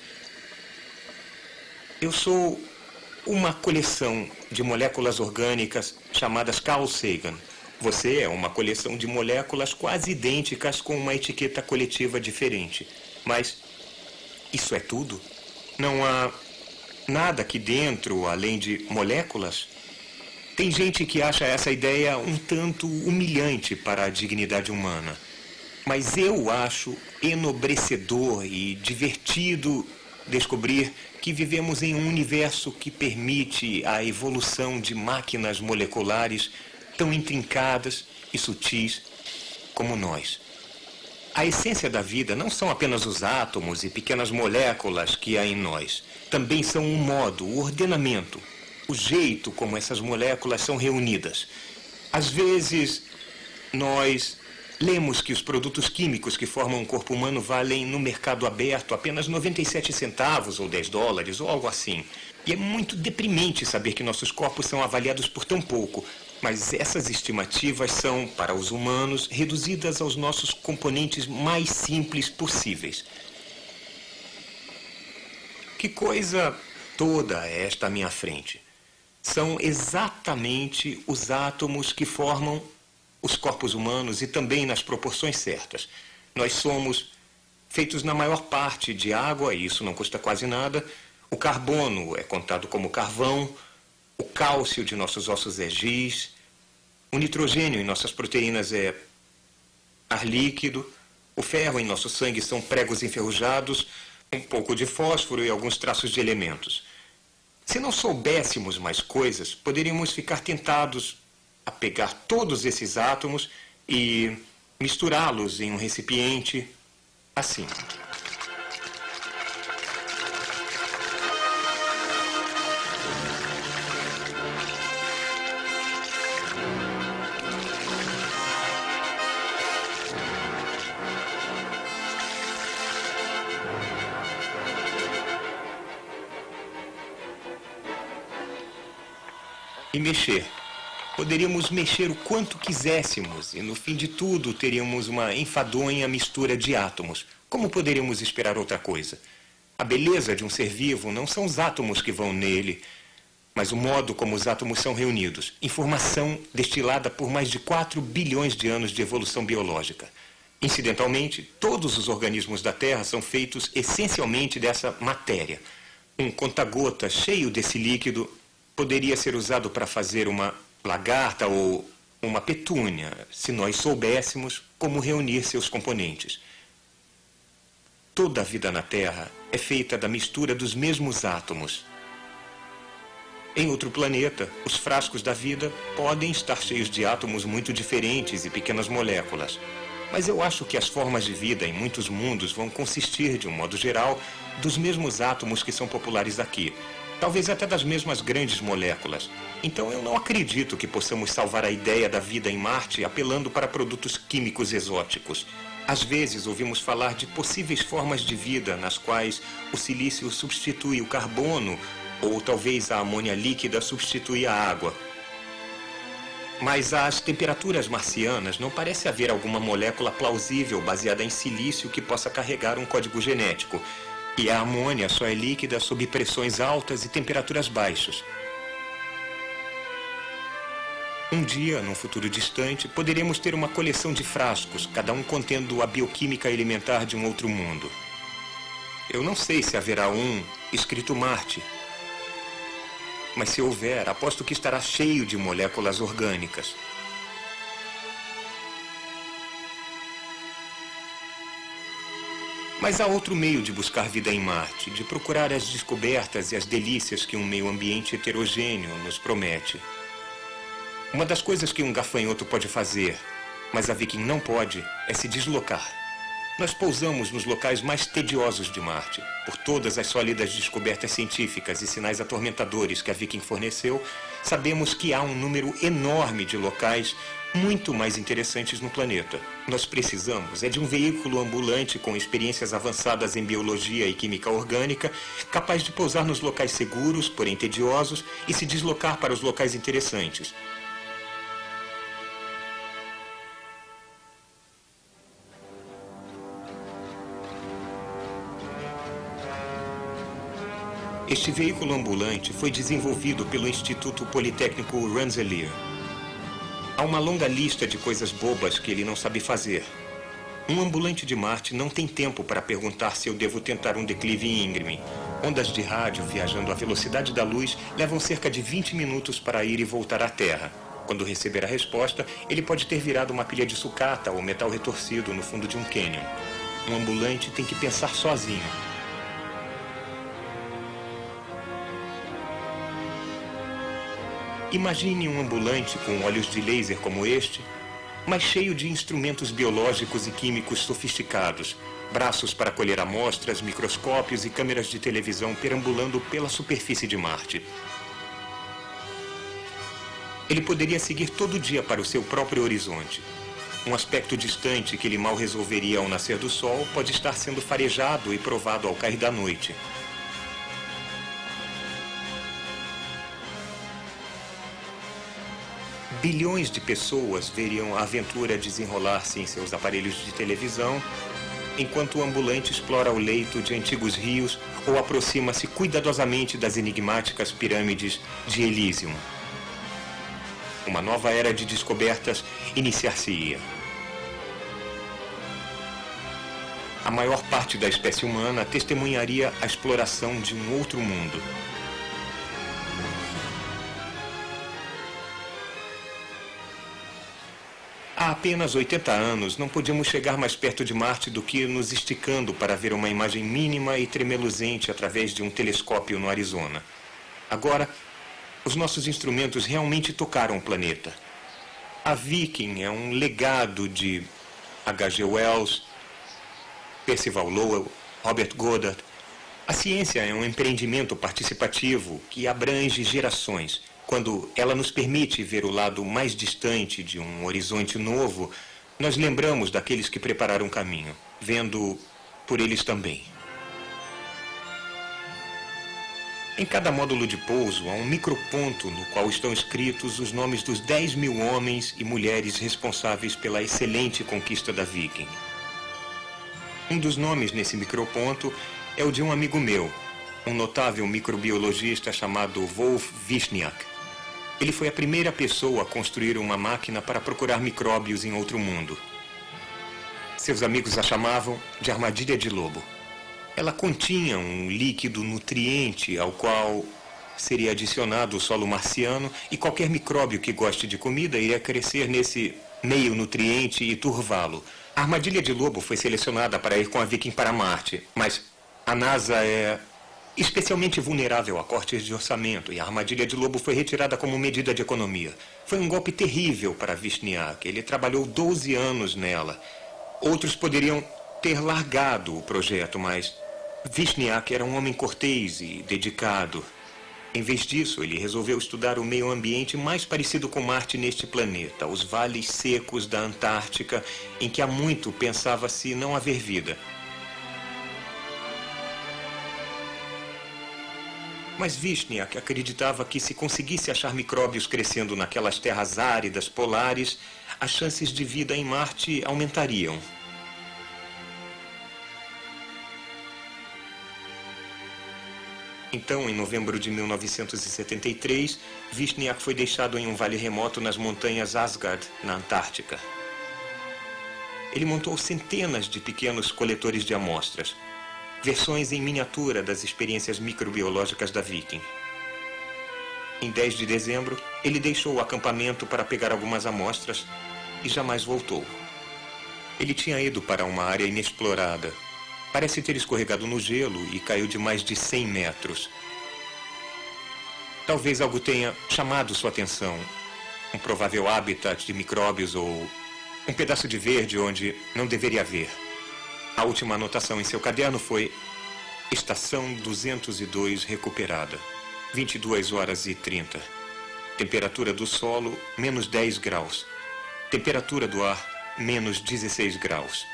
Eu sou uma coleção de moléculas orgânicas chamadas Carl Sagan. Você é uma coleção de moléculas quase idênticas com uma etiqueta coletiva diferente. Mas isso é tudo? Não há nada aqui dentro, além de moléculas? Tem gente que acha essa ideia um tanto humilhante para a dignidade humana. Mas eu acho enobrecedor e divertido descobrir que vivemos em um universo que permite a evolução de máquinas moleculares tão intrincadas e sutis como nós. A essência da vida não são apenas os átomos e pequenas moléculas que há em nós. Também são o modo, o ordenamento, o jeito como essas moléculas são reunidas. Às vezes, nós lemos que os produtos químicos que formam um corpo humano valem no mercado aberto apenas 97 centavos ou $10 ou algo assim. E é muito deprimente saber que nossos corpos são avaliados por tão pouco. Mas essas estimativas são, para os humanos, reduzidas aos nossos componentes mais simples possíveis. Que coisa toda é esta à minha frente? São exatamente os átomos que formam os corpos humanos e também nas proporções certas. Nós somos feitos na maior parte de água, e isso não custa quase nada. O carbono é contado como carvão, o cálcio de nossos ossos é giz, o nitrogênio em nossas proteínas é ar líquido, o ferro em nosso sangue são pregos enferrujados, um pouco de fósforo e alguns traços de elementos. Se não soubéssemos mais coisas, poderíamos ficar tentados a pegar todos esses átomos e misturá-los em um recipiente assim. E mexer. Poderíamos mexer o quanto quiséssemos e, no fim de tudo, teríamos uma enfadonha mistura de átomos. Como poderíamos esperar outra coisa? A beleza de um ser vivo não são os átomos que vão nele, mas o modo como os átomos são reunidos. Informação destilada por mais de 4 bilhões de anos de evolução biológica. Incidentalmente, todos os organismos da Terra são feitos essencialmente dessa matéria. Um conta-gota cheio desse líquido poderia ser usado para fazer uma lagarta ou uma petúnia, se nós soubéssemos como reunir seus componentes. Toda a vida na Terra é feita da mistura dos mesmos átomos. Em outro planeta, os frascos da vida podem estar cheios de átomos muito diferentes e pequenas moléculas. Mas eu acho que as formas de vida em muitos mundos vão consistir, de um modo geral, dos mesmos átomos que são populares aqui. Talvez até das mesmas grandes moléculas. Então eu não acredito que possamos salvar a ideia da vida em Marte apelando para produtos químicos exóticos. Às vezes ouvimos falar de possíveis formas de vida nas quais o silício substitui o carbono ou talvez a amônia líquida substitui a água. Mas às temperaturas marcianas não parece haver alguma molécula plausível baseada em silício que possa carregar um código genético. E a amônia só é líquida sob pressões altas e temperaturas baixas. Um dia, num futuro distante, poderemos ter uma coleção de frascos, cada um contendo a bioquímica elementar de um outro mundo. Eu não sei se haverá um escrito Marte. Mas se houver, aposto que estará cheio de moléculas orgânicas. Mas há outro meio de buscar vida em Marte, de procurar as descobertas e as delícias que um meio ambiente heterogêneo nos promete. Uma das coisas que um gafanhoto pode fazer, mas a Viking não pode, é se deslocar. Nós pousamos nos locais mais tediosos de Marte. Por todas as sólidas descobertas científicas e sinais atormentadores que a Viking forneceu, sabemos que há um número enorme de locais muito mais interessantes no planeta. Nós precisamos de um veículo ambulante com experiências avançadas em biologia e química orgânica, capaz de pousar nos locais seguros, porém tediosos, e se deslocar para os locais interessantes. Este veículo ambulante foi desenvolvido pelo Instituto Politécnico Rensselaer. Há uma longa lista de coisas bobas que ele não sabe fazer. Um ambulante de Marte não tem tempo para perguntar se eu devo tentar um declive íngreme. Ondas de rádio viajando à velocidade da luz levam cerca de 20 minutos para ir e voltar à Terra. Quando receber a resposta, ele pode ter virado uma pilha de sucata ou metal retorcido no fundo de um cânion. Um ambulante tem que pensar sozinho. Imagine um ambulante com olhos de laser como este, mas cheio de instrumentos biológicos e químicos sofisticados, braços para colher amostras, microscópios e câmeras de televisão perambulando pela superfície de Marte. Ele poderia seguir todo dia para o seu próprio horizonte. Um aspecto distante que ele mal resolveria ao nascer do sol pode estar sendo farejado e provado ao cair da noite. Bilhões de pessoas veriam a aventura desenrolar-se em seus aparelhos de televisão, enquanto o ambulante explora o leito de antigos rios ou aproxima-se cuidadosamente das enigmáticas pirâmides de Elysium. Uma nova era de descobertas iniciar-se-ia. A maior parte da espécie humana testemunharia a exploração de um outro mundo. Há apenas 80 anos, não podíamos chegar mais perto de Marte do que nos esticando para ver uma imagem mínima e tremeluzente através de um telescópio no Arizona. Agora, os nossos instrumentos realmente tocaram o planeta. A Viking é um legado de H.G. Wells, Percival Lowell, Robert Goddard. A ciência é um empreendimento participativo que abrange gerações. Quando ela nos permite ver o lado mais distante de um horizonte novo, nós lembramos daqueles que prepararam o caminho, vendo por eles também. Em cada módulo de pouso há um microponto no qual estão escritos os nomes dos 10.000 homens e mulheres responsáveis pela excelente conquista da Viking. Um dos nomes nesse microponto é o de um amigo meu, um notável microbiologista chamado Wolf Wishniak. Ele foi a primeira pessoa a construir uma máquina para procurar micróbios em outro mundo. Seus amigos a chamavam de armadilha de lobo. Ela continha um líquido nutriente ao qual seria adicionado o solo marciano e qualquer micróbio que goste de comida iria crescer nesse meio nutriente e turvá-lo. A armadilha de lobo foi selecionada para ir com a Viking para Marte, mas a NASA é especialmente vulnerável a cortes de orçamento e a armadilha de lobo foi retirada como medida de economia. Foi um golpe terrível para Vishniac. Ele trabalhou 12 anos nela. Outros poderiam ter largado o projeto, mas Vishniac era um homem cortês e dedicado. Em vez disso, ele resolveu estudar o meio ambiente mais parecido com Marte neste planeta, os vales secos da Antártica, em que há muito pensava-se não haver vida. Mas Vishniac acreditava que se conseguisse achar micróbios crescendo naquelas terras áridas polares, as chances de vida em Marte aumentariam. Então, em novembro de 1973, Vishniac foi deixado em um vale remoto nas montanhas Asgard, na Antártica. Ele montou centenas de pequenos coletores de amostras, versões em miniatura das experiências microbiológicas da Viking. Em 10 de dezembro, ele deixou o acampamento para pegar algumas amostras e jamais voltou. Ele tinha ido para uma área inexplorada. Parece ter escorregado no gelo e caiu de mais de 100 metros. Talvez algo tenha chamado sua atenção. Um provável habitat de micróbios ou um pedaço de verde onde não deveria haver. A última anotação em seu caderno foi Estação 202 recuperada. 22 horas e 30. Temperatura do solo, menos 10 graus. Temperatura do ar, menos 16 graus.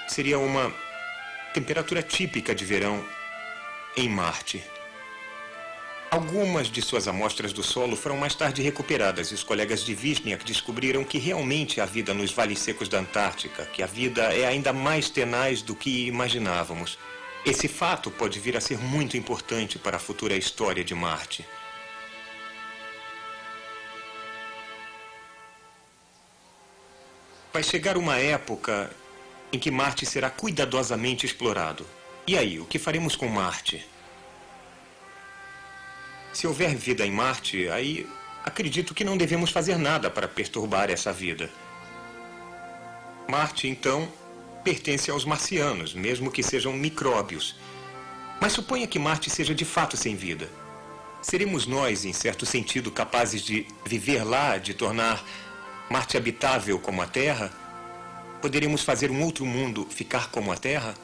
Seria uma temperatura típica de verão em Marte. Algumas de suas amostras do solo foram mais tarde recuperadas e os colegas de Vishniac descobriram que realmente há vida nos vales secos da Antártica, que a vida é ainda mais tenaz do que imaginávamos. Esse fato pode vir a ser muito importante para a futura história de Marte. Vai chegar uma época em que Marte será cuidadosamente explorado. E aí, o que faremos com Marte? Se houver vida em Marte, aí acredito que não devemos fazer nada para perturbar essa vida. Marte, então, pertence aos marcianos, mesmo que sejam micróbios. Mas suponha que Marte seja de fato sem vida. Seremos nós, em certo sentido, capazes de viver lá, de tornar Marte habitável como a Terra? Poderemos fazer um outro mundo ficar como a Terra?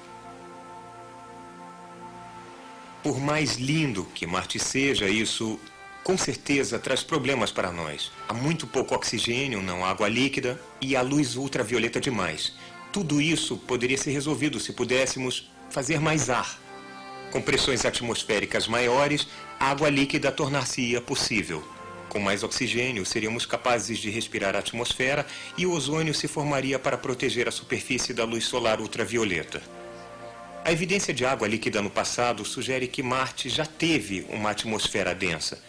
Por mais lindo que Marte seja, isso com certeza traz problemas para nós. Há muito pouco oxigênio, não há água líquida e há luz ultravioleta demais. Tudo isso poderia ser resolvido se pudéssemos fazer mais ar. Com pressões atmosféricas maiores, a água líquida tornar-se-ia possível. Com mais oxigênio, seríamos capazes de respirar a atmosfera e o ozônio se formaria para proteger a superfície da luz solar ultravioleta. A evidência de água líquida no passado sugere que Marte já teve uma atmosfera densa,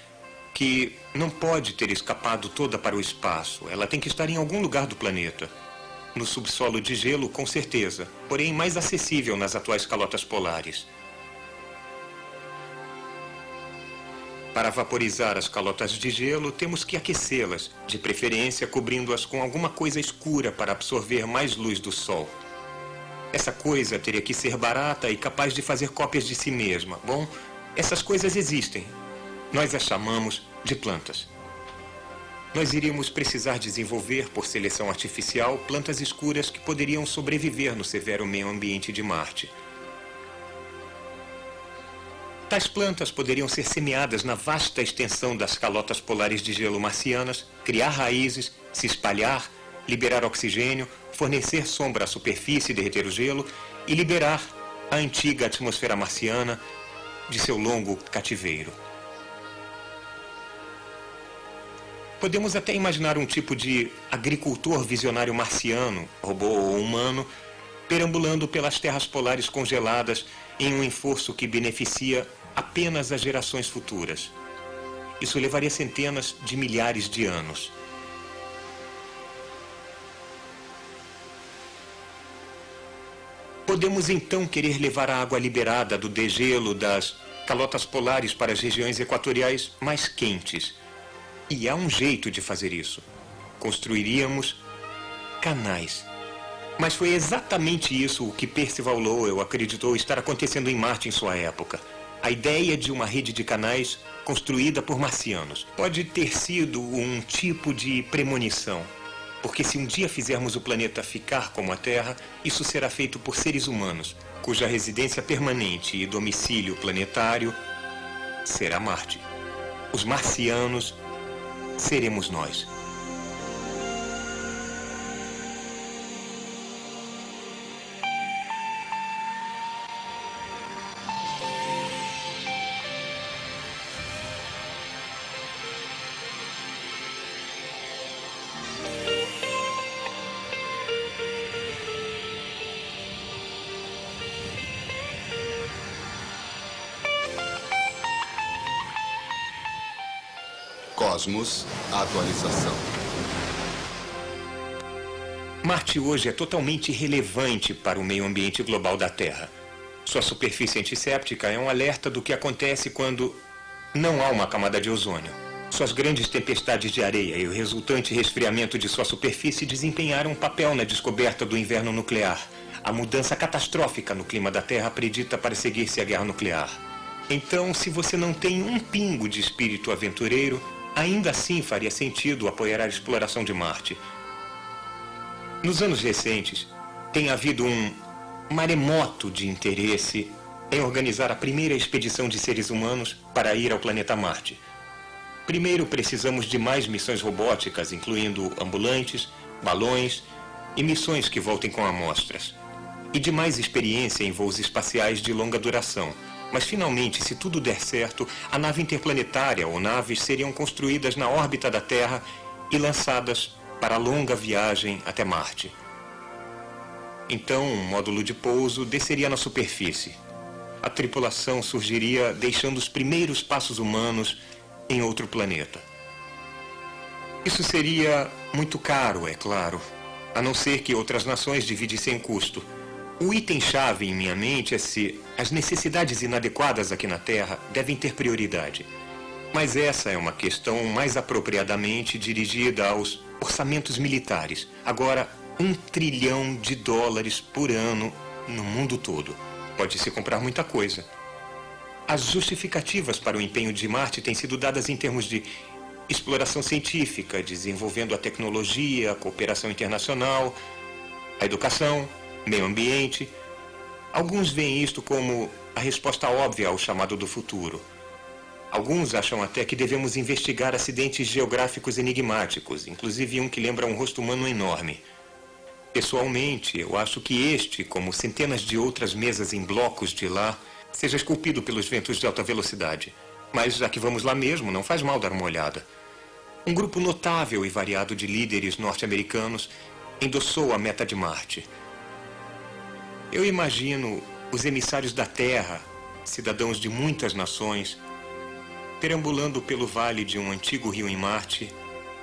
que não pode ter escapado toda para o espaço. Ela tem que estar em algum lugar do planeta. No subsolo de gelo, com certeza, porém mais acessível nas atuais calotas polares. Para vaporizar as calotas de gelo, temos que aquecê-las, de preferência cobrindo-as com alguma coisa escura para absorver mais luz do sol. Essa coisa teria que ser barata e capaz de fazer cópias de si mesma. Bom, essas coisas existem. Nós as chamamos de plantas. Nós iríamos precisar desenvolver, por seleção artificial, plantas escuras que poderiam sobreviver no severo meio ambiente de Marte. Tais plantas poderiam ser semeadas na vasta extensão das calotas polares de gelo marcianas, criar raízes, se espalhar, liberar oxigênio, fornecer sombra à superfície, derreter o gelo e liberar a antiga atmosfera marciana de seu longo cativeiro. Podemos até imaginar um tipo de agricultor visionário marciano, robô ou humano, perambulando pelas terras polares congeladas em um esforço que beneficia apenas as gerações futuras. Isso levaria centenas de milhares de anos. Podemos então querer levar a água liberada do degelo das calotas polares para as regiões equatoriais mais quentes. E há um jeito de fazer isso. Construiríamos canais. Mas foi exatamente isso o que Percival Lowell acreditou estar acontecendo em Marte em sua época. A ideia de uma rede de canais construída por marcianos. Pode ter sido um tipo de premonição. Porque se um dia fizermos o planeta ficar como a Terra, isso será feito por seres humanos, cuja residência permanente e domicílio planetário será Marte. Os marcianos seremos nós. Cosmos, atualização. Marte hoje é totalmente irrelevante para o meio ambiente global da Terra. Sua superfície antisséptica é um alerta do que acontece quando não há uma camada de ozônio. Suas grandes tempestades de areia e o resultante resfriamento de sua superfície desempenharam um papel na descoberta do inverno nuclear, a mudança catastrófica no clima da Terra predita para seguir-se a guerra nuclear. Então, se você não tem um pingo de espírito aventureiro, ainda assim faria sentido apoiar a exploração de Marte. Nos anos recentes, tem havido um maremoto de interesse em organizar a primeira expedição de seres humanos para ir ao planeta Marte. Primeiro, precisamos de mais missões robóticas, incluindo ambulantes, balões e missões que voltem com amostras. E de mais experiência em voos espaciais de longa duração. Mas, finalmente, se tudo der certo, a nave interplanetária ou naves seriam construídas na órbita da Terra e lançadas para a longa viagem até Marte. Então, um módulo de pouso desceria na superfície. A tripulação surgiria deixando os primeiros passos humanos em outro planeta. Isso seria muito caro, é claro, a não ser que outras nações dividissem o custo. O item-chave em minha mente é se as necessidades inadequadas aqui na Terra devem ter prioridade. Mas essa é uma questão mais apropriadamente dirigida aos orçamentos militares. Agora, $1 trilhão por ano no mundo todo. Pode-se comprar muita coisa. As justificativas para o empenho de Marte têm sido dadas em termos de exploração científica, desenvolvendo a tecnologia, a cooperação internacional, a educação, meio ambiente. Alguns veem isto como a resposta óbvia ao chamado do futuro. Alguns acham até que devemos investigar acidentes geográficos enigmáticos, inclusive um que lembra um rosto humano enorme. Pessoalmente, eu acho que este, como centenas de outras mesas em blocos de lá, seja esculpido pelos ventos de alta velocidade. Mas já que vamos lá mesmo, não faz mal dar uma olhada. Um grupo notável e variado de líderes norte-americanos endossou a meta de Marte. Eu imagino os emissários da Terra, cidadãos de muitas nações, perambulando pelo vale de um antigo rio em Marte,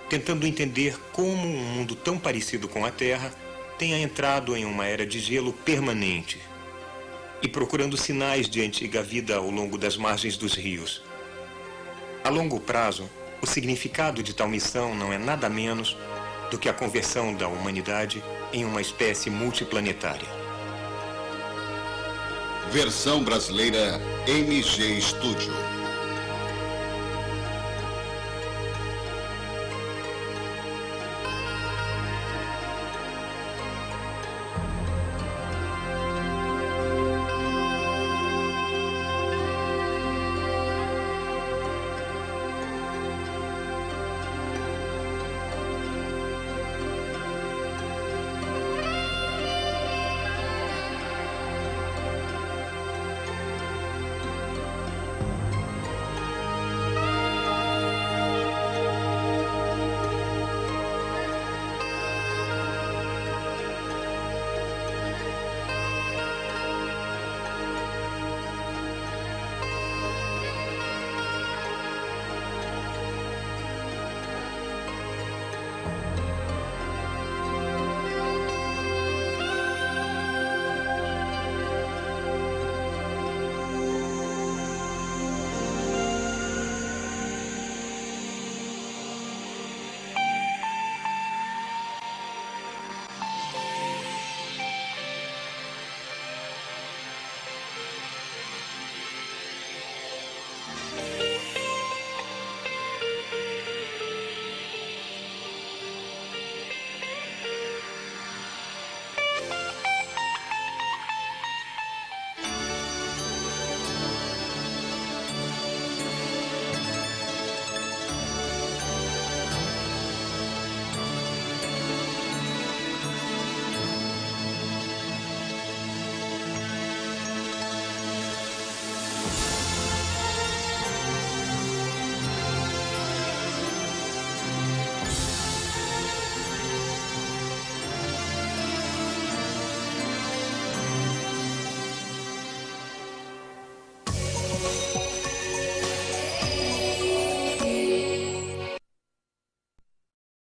tentando entender como um mundo tão parecido com a Terra tenha entrado em uma era de gelo permanente e procurando sinais de antiga vida ao longo das margens dos rios. A longo prazo, o significado de tal missão não é nada menos do que a conversão da humanidade em uma espécie multiplanetária. Versão brasileira MG Studio.